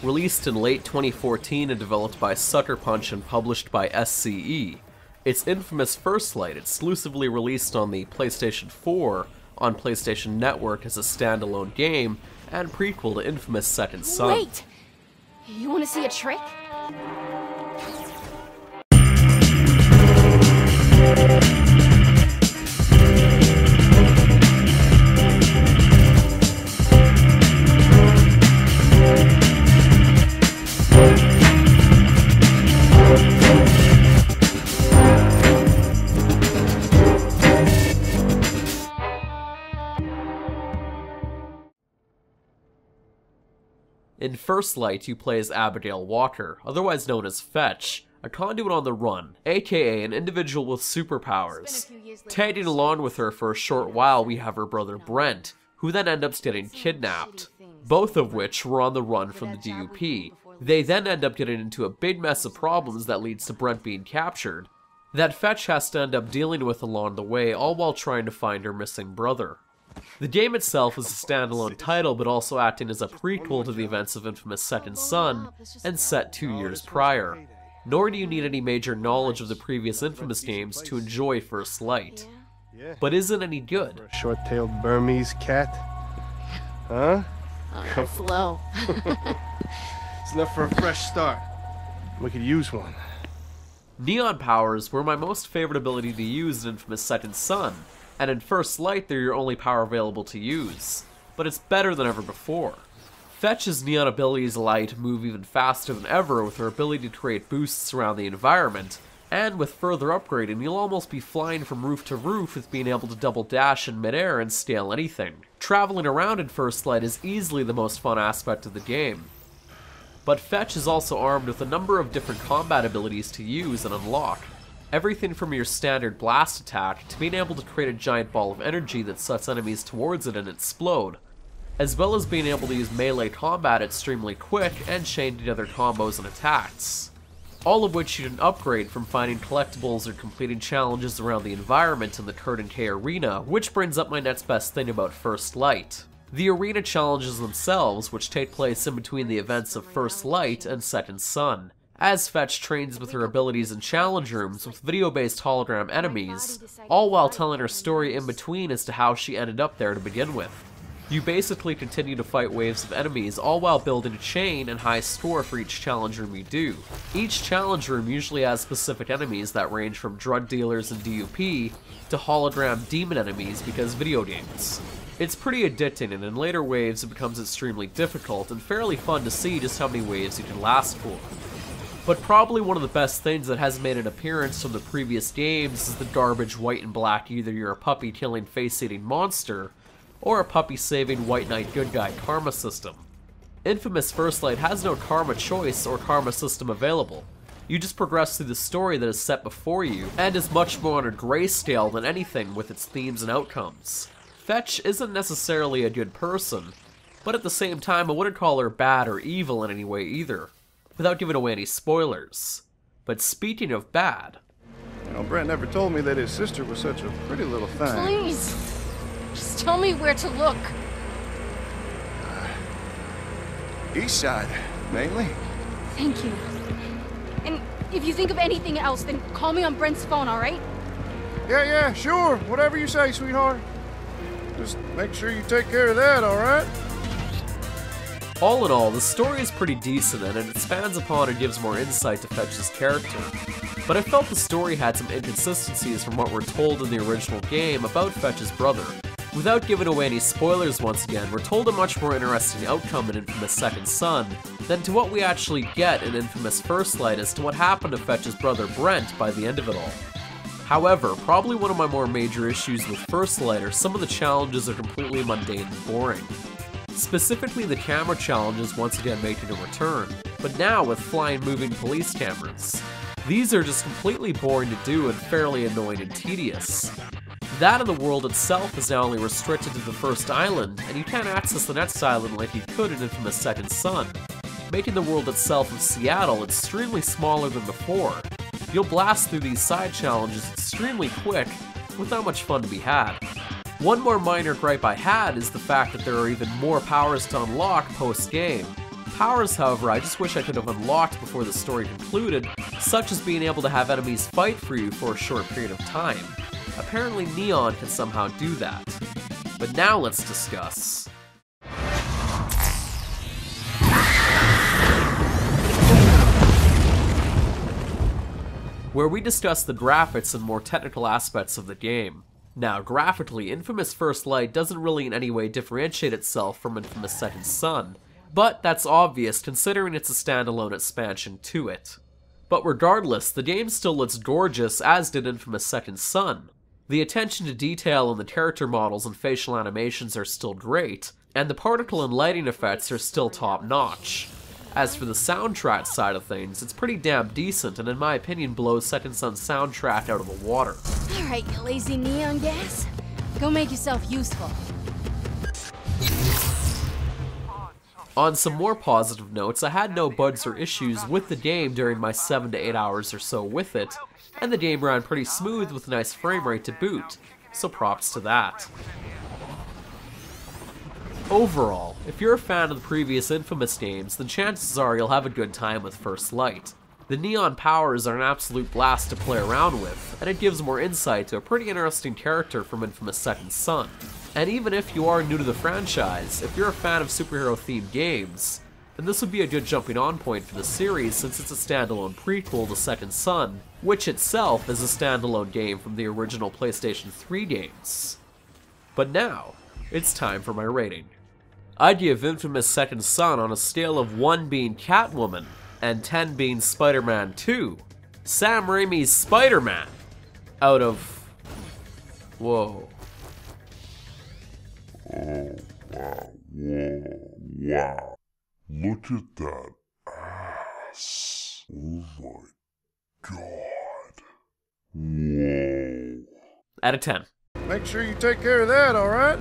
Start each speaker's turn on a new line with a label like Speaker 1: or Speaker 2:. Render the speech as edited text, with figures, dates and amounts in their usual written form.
Speaker 1: Released in late 2014 and developed by Sucker Punch and published by SCE, its infamous First Light exclusively released on the PlayStation 4 on PlayStation Network as a standalone game and prequel to infamous Second Son.
Speaker 2: Wait! You want to see a trick?
Speaker 1: In First Light, you play as Abigail Walker, otherwise known as Fetch, a conduit on the run, aka an individual with superpowers. Tagging along with her for a short while, we have her brother Brent, who then ends up getting kidnapped, both of which were on the run from the DUP. They then end up getting into a big mess of problems that leads to Brent being captured, that Fetch has to end up dealing with along the way, all while trying to find her missing brother. The game itself is a standalone title, but also acting as a prequel to the events of infamous Second Son, and set 2 years prior. Nor do you need any major knowledge of the previous infamous games to enjoy First Light. But is it any good?
Speaker 3: A short-tailed Burmese cat? Huh?
Speaker 2: That's low.
Speaker 3: It's enough for a fresh start. We could use one.
Speaker 1: Neon powers were my most favorite ability to use in infamous Second Son, and in First Light they're your only power available to use, but it's better than ever before. Fetch's neon abilities allow you to move even faster than ever with her ability to create boosts around the environment, and with further upgrading you'll almost be flying from roof to roof with being able to double dash in midair and scale anything. Traveling around in First Light is easily the most fun aspect of the game. But Fetch is also armed with a number of different combat abilities to use and unlock. Everything from your standard blast attack to being able to create a giant ball of energy that sucks enemies towards it and explode, as well as being able to use melee combat extremely quick and chain together combos and attacks. All of which you can upgrade from finding collectibles or completing challenges around the environment in the Curtain K arena, which brings up my next best thing about First Light. The arena challenges themselves, which take place in between the events of First Light and Second Son, as Fetch trains with her abilities in challenge rooms with video-based hologram enemies, all while telling her story in between as to how she ended up there to begin with. You basically continue to fight waves of enemies, all while building a chain and high score for each challenge room you do. Each challenge room usually has specific enemies that range from drug dealers and DUP to hologram demon enemies because video games. It's pretty addicting, and in later waves it becomes extremely difficult and fairly fun to see just how many waves you can last for. But probably one of the best things that has made an appearance from the previous games is the garbage white and black either you're a puppy killing face-eating monster, or a puppy saving white knight good guy karma system. Infamous First Light has no karma choice or karma system available. You just progress through the story that is set before you, and is much more on a grayscale than anything with its themes and outcomes. Fetch isn't necessarily a good person, but at the same time I wouldn't call her bad or evil in any way either, without giving away any spoilers. But speaking of bad...
Speaker 3: You know, Brent never told me that his sister was such a pretty little thing.
Speaker 2: Please! Just tell me where to look.
Speaker 3: East side, mainly.
Speaker 2: Thank you. And if you think of anything else, then call me on Brent's phone, alright?
Speaker 3: Yeah, sure. Whatever you say, sweetheart. Just make sure you take care of that, alright?
Speaker 1: All in all, the story is pretty decent and it expands upon and gives more insight to Fetch's character. But I felt the story had some inconsistencies from what we're told in the original game about Fetch's brother. Without giving away any spoilers once again, we're told a much more interesting outcome in infamous Second Son than to what we actually get in infamous First Light as to what happened to Fetch's brother Brent by the end of it all. However, probably one of my more major issues with First Light are some of the challenges are completely mundane and boring. Specifically the camera challenges once again making a return, but now with flying moving police cameras. These are just completely boring to do and fairly annoying and tedious. That and the world itself is now only restricted to the first island, and you can't access the next island like you could in infamous Second Son, making the world itself of Seattle extremely smaller than before. You'll blast through these side challenges extremely quick, without much fun to be had. One more minor gripe I had is the fact that there are even more powers to unlock post-game. Powers, however, I just wish I could have unlocked before the story concluded, such as being able to have enemies fight for you for a short period of time. Apparently Neon can somehow do that. But now let's discuss. Where we discuss the graphics and more technical aspects of the game. Now, graphically, Infamous First Light doesn't really in any way differentiate itself from Infamous Second Son, but that's obvious considering it's a standalone expansion to it. But regardless, the game still looks gorgeous, as did Infamous Second Son. The attention to detail in the character models and facial animations are still great, and the particle and lighting effects are still top-notch. As for the soundtrack side of things, it's pretty damn decent, and in my opinion blows Second Son's soundtrack out of the water.
Speaker 2: Alright, you lazy neon gas. Go make yourself useful.
Speaker 1: On some more positive notes, I had no bugs or issues with the game during my 7 to 8 hours or so with it, and the game ran pretty smooth with a nice frame rate to boot, so props to that. Overall, if you're a fan of the previous Infamous games, then chances are you'll have a good time with First Light. The neon powers are an absolute blast to play around with, and it gives more insight to a pretty interesting character from Infamous Second Son. And even if you are new to the franchise, if you're a fan of superhero-themed games, then this would be a good jumping on point for the series since it's a standalone prequel to Second Son, which itself is a standalone game from the original PlayStation 3 games. But now, it's time for my rating. I'd give Infamous Second Son on a scale of 1 being Catwoman and 10 being Spider-Man 2, Sam Raimi's Spider-Man, out of... whoa.
Speaker 4: Oh, wow, whoa, wow. Look at that ass. Oh my god. Whoa.
Speaker 1: Out of 10.
Speaker 3: Make sure you take care of that, all right?